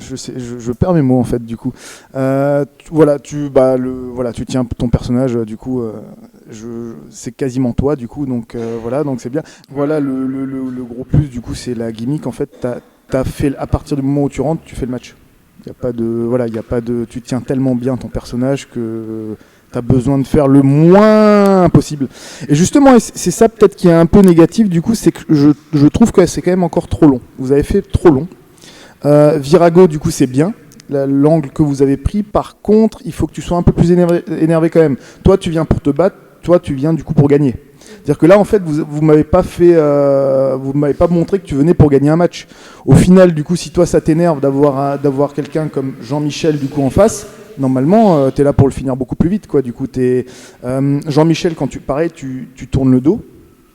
je perds mes mots en fait du coup. Tu tiens ton personnage du coup. C'est quasiment toi du coup, donc donc c'est bien. Voilà le gros plus du coup, c'est la gimmick en fait. T'as fait à partir du moment où tu rentres, tu fais le match. Il y a pas de, tu tiens tellement bien ton personnage que t'as besoin de faire le moins possible. Et justement, c'est ça peut-être qui est un peu négatif du coup, c'est que je trouve que c'est quand même encore trop long. Vous avez fait trop long. Virago du coup c'est bien. L'angle que vous avez pris, par contre, il faut que tu sois un peu plus énervé quand même. Toi, tu viens pour te battre, toi, tu viens du coup pour gagner. C'est-à-dire que là, en fait, vous m'avez pas montré que tu venais pour gagner un match. Au final, du coup, si toi, ça t'énerve d'avoir quelqu'un comme Jean-Michel du coup en face, normalement, tu es là pour le finir beaucoup plus vite, quoi. Du coup, Jean-Michel, quand tu tournes le dos.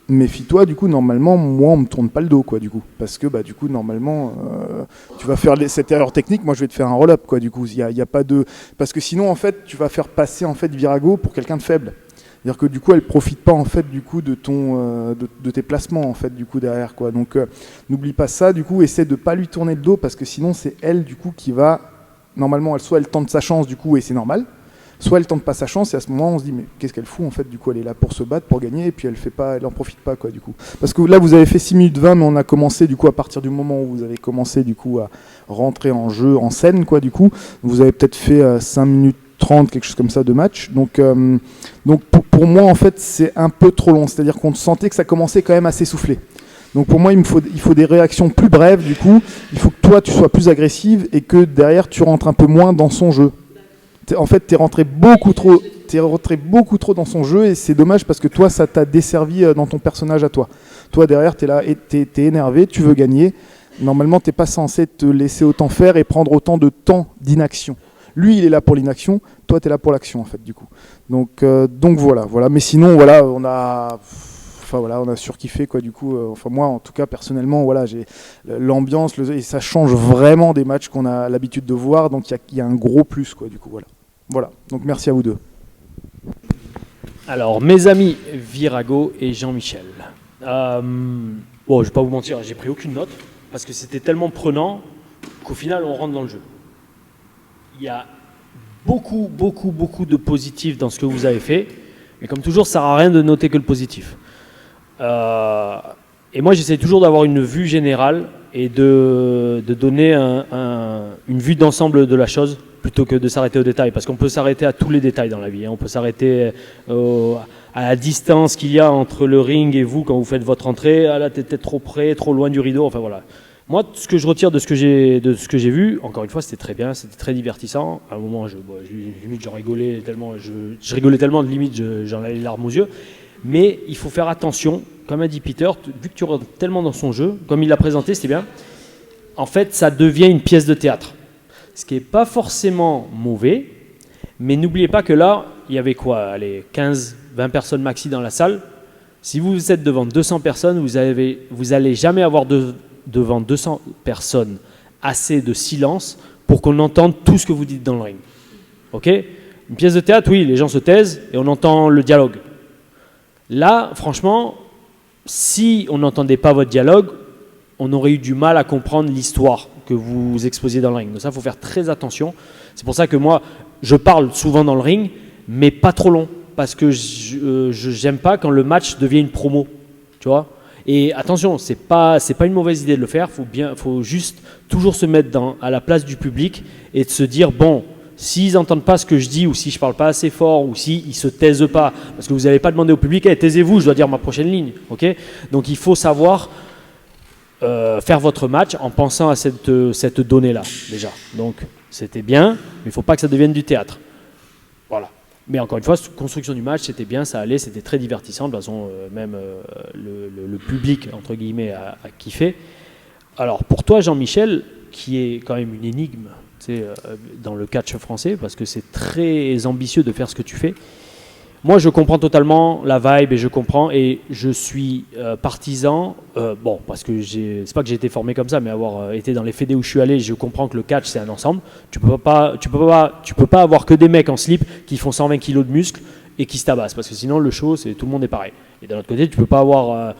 Méfie-toi, du coup, normalement, moi, on me tourne pas le dos, quoi, du coup. Parce que, du coup, normalement, tu vas faire cette erreur technique, moi, je vais te faire un roll-up, quoi, du coup. Il y a pas de... Parce que sinon, en fait, tu vas faire passer, en fait, Virago pour quelqu'un de faible. C'est-à-dire que, du coup, elle profite pas, en fait, du coup, de tes placements, en fait, du coup, derrière, quoi. Donc, n'oublie pas ça, du coup, essaie de pas lui tourner le dos, parce que sinon, c'est elle, du coup, qui va... Normalement, soit elle tente sa chance, du coup, et c'est normal. Soit elle tente pas sa chance et à ce moment on se dit mais qu'est-ce qu'elle fout en fait, du coup elle est là pour se battre, pour gagner, et puis elle en profite pas, quoi, du coup. Parce que là vous avez fait 6 minutes 20, mais on a commencé du coup à partir du moment où vous avez commencé du coup à rentrer en jeu, en scène, quoi, du coup. Vous avez peut-être fait 5 minutes 30, quelque chose comme ça de match. Donc pour moi en fait c'est un peu trop long, c'est-à-dire qu'on sentait que ça commençait quand même à s'essouffler. Donc pour moi il faut des réactions plus brèves, du coup. Il faut que toi tu sois plus agressive et que derrière tu rentres un peu moins dans son jeu. En fait, t'es rentré beaucoup trop dans son jeu et c'est dommage parce que toi, ça t'a desservi dans ton personnage à toi. Toi, derrière, t'es là et t'es énervé, tu veux gagner. Normalement, t'es pas censé te laisser autant faire et prendre autant de temps d'inaction. Lui, il est là pour l'inaction, toi, t'es là pour l'action, en fait, du coup. Donc voilà. Mais sinon, voilà, on a surkiffé, quoi, du coup. Moi, en tout cas, personnellement, voilà, j'ai l'ambiance, et ça change vraiment des matchs qu'on a l'habitude de voir. Donc il y a un gros plus, quoi, du coup, voilà. Donc merci à vous deux. Alors, mes amis Virago et Jean-Michel. Je vais pas vous mentir, j'ai pris aucune note parce que c'était tellement prenant qu'au final, on rentre dans le jeu. Il y a beaucoup de positifs dans ce que vous avez fait, mais comme toujours, ça ne sert à rien de noter que le positif. Et moi, j'essaie toujours d'avoir une vue générale et de donner une vue d'ensemble de la chose plutôt que de s'arrêter aux détails. Parce qu'on peut s'arrêter à tous les détails dans la vie. On peut s'arrêter à la distance qu'il y a entre le ring et vous quand vous faites votre entrée. Ah là, t'es peut-être trop près, trop loin du rideau. Enfin voilà. Moi, ce que je retire de ce que j'ai vu, encore une fois, c'était très bien, c'était très divertissant. À un moment, limite, j'en rigolais tellement, je rigolais tellement, limite, j'en avais les larmes aux yeux. Mais il faut faire attention, comme a dit Peter, vu que tu rentres tellement dans son jeu, comme il l'a présenté, c'était bien. En fait, ça devient une pièce de théâtre. Ce qui n'est pas forcément mauvais, mais n'oubliez pas que là, il y avait quoi, allez, 15, 20 personnes maxi dans la salle. Si vous êtes devant 200 personnes, vous n'allez jamais avoir devant 200 personnes assez de silence pour qu'on entende tout ce que vous dites dans le ring. Ok ? Une pièce de théâtre, oui, les gens se taisent et on entend le dialogue. Là, franchement, si on n'entendait pas votre dialogue, on aurait eu du mal à comprendre l'histoire que vous exposiez dans le ring. Donc ça, il faut faire très attention. C'est pour ça que moi, je parle souvent dans le ring, mais pas trop long, parce que je n'aime pas quand le match devient une promo, tu vois. Et attention, c'est pas une mauvaise idée de le faire. Faut juste toujours se mettre à la place du public et de se dire bon, s'ils n'entendent pas ce que je dis ou si je ne parle pas assez fort ou s'ils ne se taisent pas, parce que vous n'allez pas demander au public hey, taisez-vous, je dois dire ma prochaine ligne. Okay, donc il faut savoir faire votre match en pensant à cette donnée-là déjà. Donc c'était bien, mais il ne faut pas que ça devienne du théâtre. Voilà. Mais encore une fois, construction du match, c'était bien, ça allait, c'était très divertissant. De toute façon, même le public, entre guillemets, a kiffé. Alors pour toi, Jean-Michel, qui est quand même une énigme, dans le catch français, parce que c'est très ambitieux de faire ce que tu fais. Moi, je comprends totalement la vibe et je suis partisan, parce que c'est pas que j'ai été formé comme ça, mais avoir été dans les fédés où je suis allé, je comprends que le catch c'est un ensemble. Tu peux pas avoir que des mecs en slip qui font 120 kilos de muscles et qui se tabassent, parce que sinon le show, tout le monde est pareil. Et d'un autre côté, tu peux pas avoir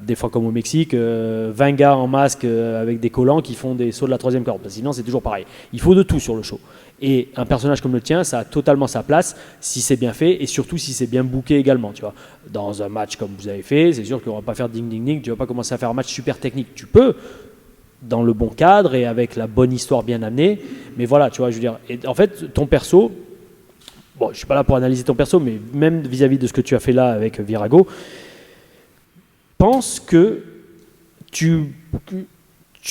des fois comme au Mexique, 20 gars en masque avec des collants qui font des sauts de la troisième corde. Parce que sinon, c'est toujours pareil. Il faut de tout sur le show. Et un personnage comme le tien, ça a totalement sa place si c'est bien fait et surtout si c'est bien booké également. Tu vois. Dans un match comme vous avez fait, c'est sûr qu'on ne va pas faire ding ding ding, tu ne vas pas commencer à faire un match super technique. Tu peux, dans le bon cadre et avec la bonne histoire bien amenée, mais voilà, tu vois, je veux dire. Et en fait, ton perso, bon, je ne suis pas là pour analyser ton perso, mais même vis-à-vis de ce que tu as fait là avec Virago, pense que tu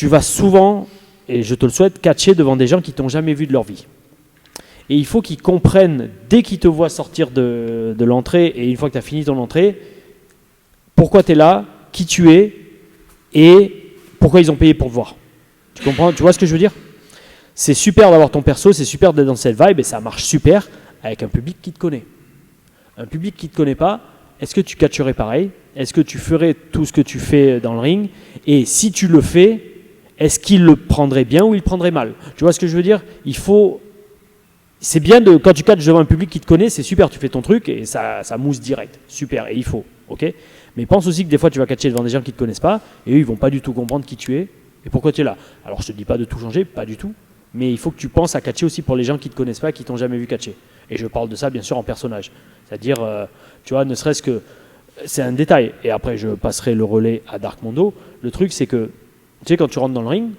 vas souvent, et je te le souhaite, catcher devant des gens qui t'ont jamais vu de leur vie. Et il faut qu'ils comprennent, dès qu'ils te voient sortir de l'entrée, et une fois que tu as fini ton entrée, pourquoi tu es là, qui tu es, et pourquoi ils ont payé pour te voir. Tu comprends? Tu vois ce que je veux dire? C'est super d'avoir ton perso, c'est super d'être dans cette vibe, et ça marche super avec un public qui te connaît. Un public qui ne te connaît pas, est-ce que tu catcherais pareil? Est-ce que tu ferais tout ce que tu fais dans le ring? Et si tu le fais, est-ce qu'il le prendrait bien ou il le prendrait mal? Tu vois ce que je veux dire? C'est bien quand tu catches devant un public qui te connaît, c'est super, tu fais ton truc et ça mousse direct. Super, et il faut, ok? Mais pense aussi que des fois tu vas catcher devant des gens qui ne te connaissent pas et eux ils vont pas du tout comprendre qui tu es et pourquoi tu es là. Alors je te dis pas de tout changer, pas du tout, mais il faut que tu penses à catcher aussi pour les gens qui ne te connaissent pas, qui t'ont jamais vu catcher. Et je parle de ça bien sûr en personnage. C'est-à-dire, tu vois, ne serait-ce que, c'est un détail, et après je passerai le relais à Dark Mondo. Le truc c'est que, tu sais, quand tu rentres dans le ring,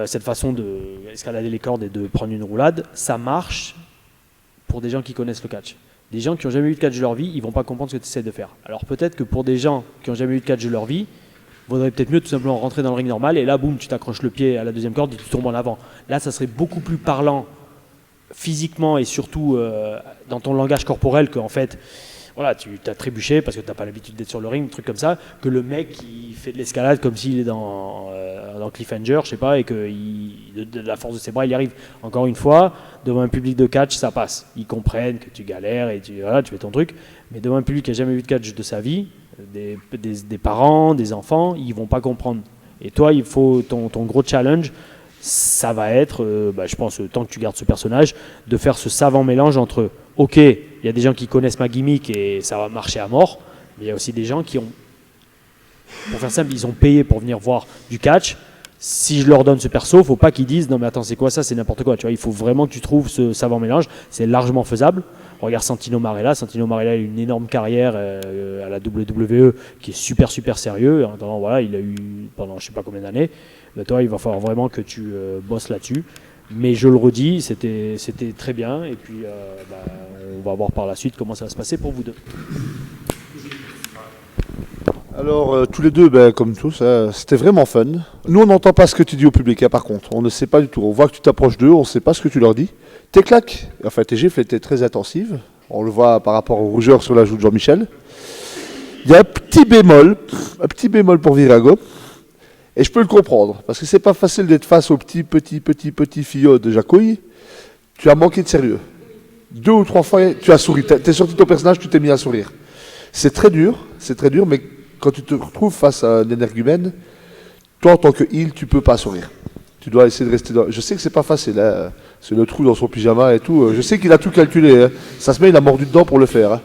cette façon d'escalader les cordes et de prendre une roulade, ça marche pour des gens qui connaissent le catch. Des gens qui n'ont jamais eu de catch de leur vie, ils ne vont pas comprendre ce que tu essaies de faire. Alors peut-être que pour des gens qui n'ont jamais eu de catch de leur vie, il vaudrait peut-être mieux tout simplement rentrer dans le ring normal et là, boum, tu t'accroches le pied à la deuxième corde et tu tombes en avant. Là, ça serait beaucoup plus parlant physiquement et surtout dans ton langage corporel qu'en fait, voilà, tu t'as trébuché parce que tu n'as pas l'habitude d'être sur le ring, un truc comme ça, que le mec qui fait de l'escalade comme s'il est dans Cliffhanger, je sais pas, et que de la force de ses bras, il y arrive. Encore une fois, devant un public de catch, ça passe. Ils comprennent que tu galères et tu fais ton truc, mais devant un public qui n'a jamais vu de catch de sa vie, des parents, des enfants, ils vont pas comprendre. Et toi, il faut ton gros challenge, ça va être, je pense, tant que tu gardes ce personnage, de faire ce savant mélange entre, ok, il y a des gens qui connaissent ma gimmick et ça va marcher à mort, mais il y a aussi des gens qui ont, pour faire simple, ils ont payé pour venir voir du catch. Si je leur donne ce perso, il ne faut pas qu'ils disent non mais attends, c'est quoi ça, c'est n'importe quoi. Tu vois, il faut vraiment que tu trouves ce savant mélange. C'est largement faisable. Regarde Santino Marella. Santino Marella a eu une énorme carrière à la WWE qui est super super sérieux. En attendant, voilà, il a eu pendant je sais pas combien d'années. Mais toi, il va falloir vraiment que tu bosses là-dessus. Mais je le redis, c'était très bien. Et puis, on va voir par la suite comment ça va se passer pour vous deux. Alors, tous les deux, comme tous, c'était vraiment fun. Nous, on n'entend pas ce que tu dis au public, hein, par contre. On ne sait pas du tout. On voit que tu t'approches d'eux, on ne sait pas ce que tu leur dis. Tes claques, enfin tes gifles étaient très intensives. On le voit par rapport aux rougeurs sur la joue de Jean-Michel. Il y a un petit bémol pour Virago. Et je peux le comprendre, parce que c'est pas facile d'être face au petit fillot de Jacouille. Tu as manqué de sérieux. 2 ou 3 fois, tu as souri. T'es sorti de ton personnage, tu t'es mis à sourire. C'est très dur, mais quand tu te retrouves face à un énergumène, toi en tant que heel, tu peux pas sourire. Tu dois essayer de rester dans... Je sais que c'est pas facile, hein. C'est le trou dans son pyjama et tout. Je sais qu'il a tout calculé. Hein. Ça se met, il a mordu dedans pour le faire. Hein.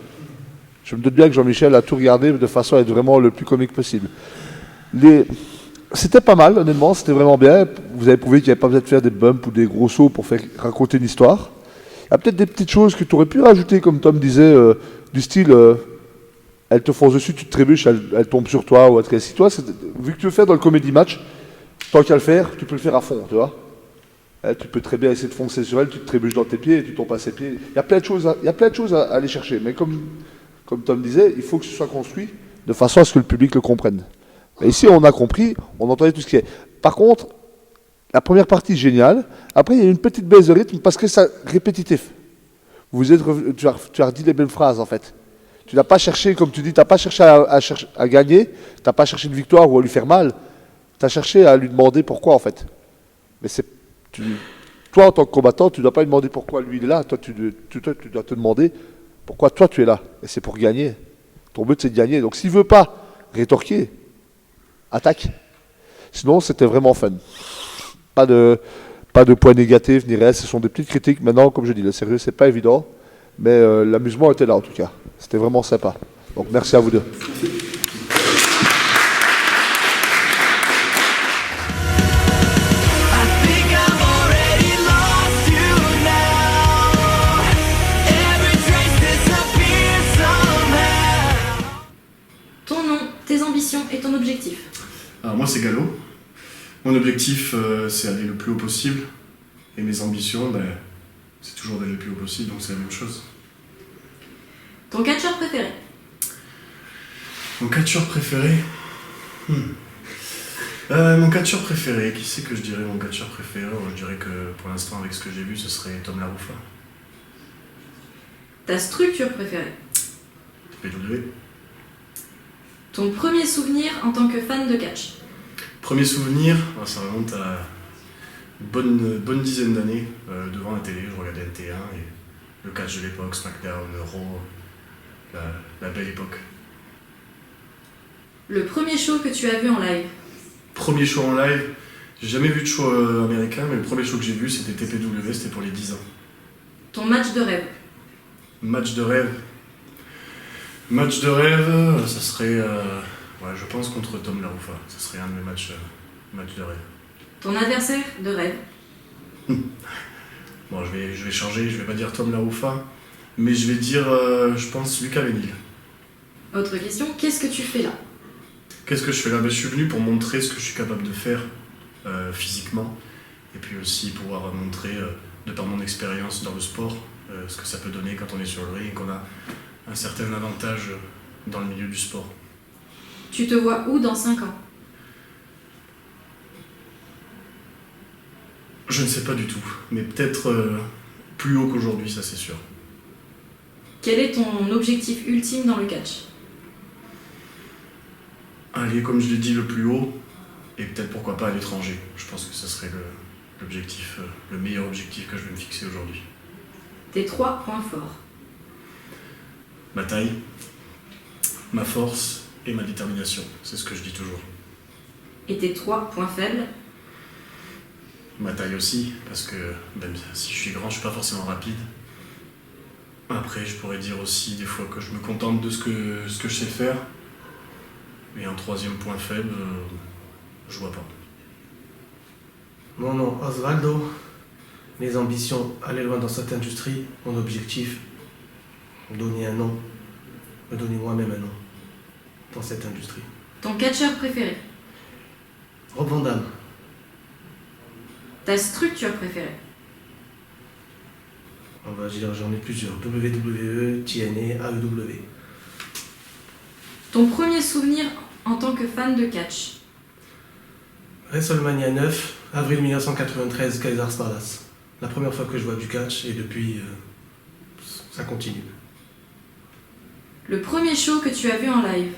Je me doute bien que Jean-Michel a tout regardé de façon à être vraiment le plus comique possible. C'était pas mal, honnêtement, c'était vraiment bien. Vous avez prouvé qu'il n'y avait pas besoin de faire des bumps ou des gros sauts pour raconter une histoire. Il y a peut-être des petites choses que tu aurais pu rajouter, comme Tom disait, du style... elle te fonce dessus, tu te trébuches, elle tombe sur toi, ou si toi, vu que tu veux faire dans le comedy match, tant qu'à le faire, tu peux le faire à fond, tu vois. Tu peux très bien essayer de foncer sur elle, tu te trébuches dans tes pieds et tu tombes à ses pieds. Il y a plein de choses à aller chercher, mais comme Tom disait, il faut que ce soit construit de façon à ce que le public le comprenne. Et ici, on a compris, on entendait tout ce qui est. Par contre, la première partie, géniale. Après, il y a une petite baisse de rythme parce que c'est répétitif. Tu as redit les mêmes phrases, en fait. Tu n'as pas cherché, comme tu dis, tu n'as pas cherché à gagner, tu n'as pas cherché une victoire ou à lui faire mal, tu as cherché à lui demander pourquoi en fait. Mais toi en tant que combattant, tu ne dois pas lui demander pourquoi lui il est là, toi tu dois te demander pourquoi toi tu es là. Et c'est pour gagner. Ton but c'est de gagner. Donc s'il ne veut pas rétorquer, attaque. Sinon c'était vraiment fun. Pas de points négatifs ni rien, ce sont des petites critiques. Maintenant, comme je dis, le sérieux c'est pas évident. Mais l'amusement était là en tout cas. C'était vraiment sympa. Donc merci à vous deux. Ton nom, tes ambitions et ton objectif. Alors moi c'est Gallo. Mon objectif c'est aller le plus haut possible. Et mes ambitions, c'est toujours d'aller le plus haut possible, donc c'est la même chose. Ton catcheur préféré. Mon catcheur préféré Mon catcheur préféré, qui c'est que je dirais mon catcheur préféré? Je dirais que pour l'instant avec ce que j'ai vu ce serait Tom Laroufa. Ta structure préférée. PW. Ton premier souvenir en tant que fan de catch. Premier souvenir, ça remonte à une bonne dizaine d'années devant la télé, je regardais NT1 et le catch de l'époque, SmackDown, Raw, la belle époque. Le premier show que tu as vu en live. Premier show en live, j'ai jamais vu de show américain, mais le premier show que j'ai vu c'était TPW, c'était pour les 10 ans. Ton match de rêve. Match de rêve. Match de rêve, ça serait, je pense contre Tom Laroufa, ça serait un de mes matchs de rêve. Ton adversaire de rêve. Bon, je vais changer, je vais pas dire Tom Laroufa, mais je vais dire, je pense, Lucas Venil. Autre question, qu'est-ce que tu fais là? Qu'est-ce que je fais là? Je suis venu pour montrer ce que je suis capable de faire physiquement, et puis aussi pouvoir montrer, de par mon expérience dans le sport, ce que ça peut donner quand on est sur le ring et qu'on a un certain avantage dans le milieu du sport. Tu te vois où dans 5 ans? Je ne sais pas du tout, mais peut-être plus haut qu'aujourd'hui, ça c'est sûr. Quel est ton objectif ultime dans le catch? Aller, comme je l'ai dit, le plus haut, et peut-être pourquoi pas à l'étranger. Je pense que ce serait l'objectif, le meilleur objectif que je vais me fixer aujourd'hui. Tes 3 points forts. Ma taille, ma force et ma détermination, c'est ce que je dis toujours. Et tes 3 points faibles. Ma taille aussi, parce que même si je suis grand, je suis pas forcément rapide. Après, je pourrais dire aussi des fois que je me contente de ce que je sais faire. Et un 3e point faible, je vois pas. Mon nom, Osvaldo. Mes ambitions, aller loin dans cette industrie. Mon objectif, donner un nom. Me donner moi-même un nom dans cette industrie. Ton catcheur préféré. Rob Van Damme. Ta structure préférée. On va dire, j'en ai plusieurs. WWE, TNA, AEW. Ton premier souvenir en tant que fan de catch. WrestleMania 9, avril 1993, Caesars Palace. La première fois que je vois du catch et depuis, ça continue. Le premier show que tu as vu en live.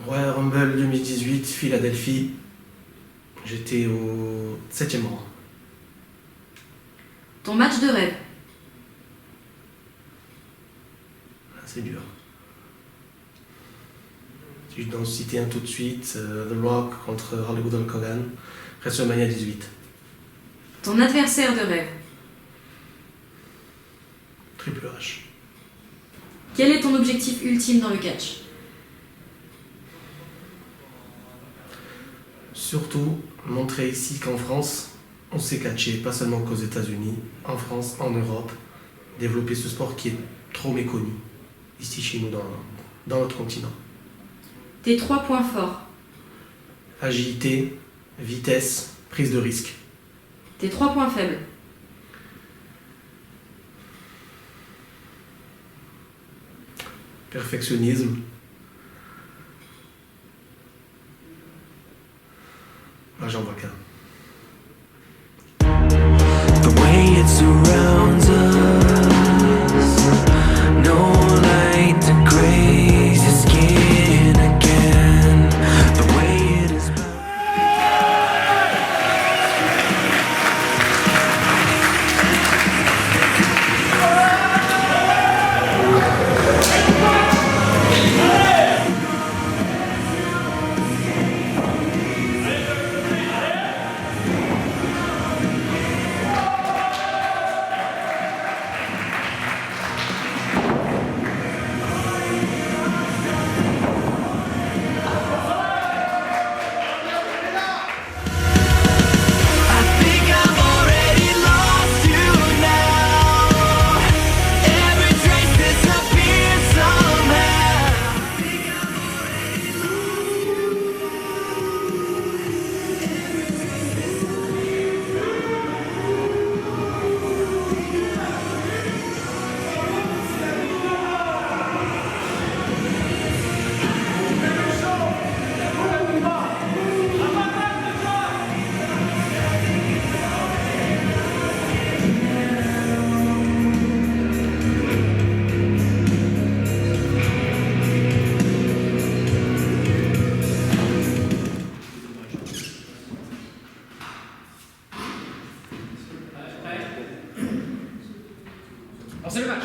Royal Rumble 2018, Philadelphie. J'étais au 7e rang. Ton match de rêve. C'est dur. Si je dois en citer un tout de suite, The Rock contre Hollywood Hulk Hogan, WrestleMania 18. Ton adversaire de rêve. Triple H. Quel est ton objectif ultime dans le catch? Surtout, montrer ici qu'en France, on sait catcher, pas seulement qu'aux États-Unis, en France, en Europe, développer ce sport qui est trop méconnu, ici chez nous, dans notre continent. Tes 3 points forts. Agilité, vitesse, prise de risque. Tes 3 points faibles. Perfectionnisme. Ah, j'en vois qu'un. The way it surrounds us, no light to graze your skin again. The way it is. Lancez le match.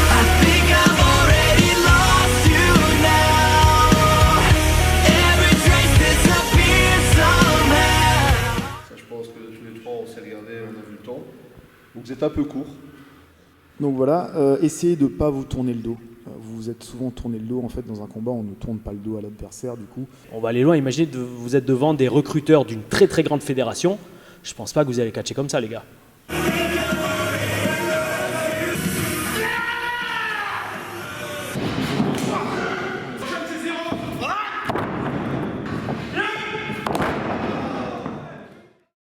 I think I've already lost you now. Every trace disappears somehow. Ça, je pense que tous les trois, on s'est regardé, on a vu le temps. Donc vous êtes un peu court. Donc voilà, essayez de ne pas vous tourner le dos. Vous vous êtes souvent tourné le dos. En fait, dans un combat, on ne tourne pas le dos à l'adversaire, du coup. On va aller loin. Imaginez, vous êtes devant des recruteurs d'une très très grande fédération. Je pense pas que vous allez catcher comme ça, les gars.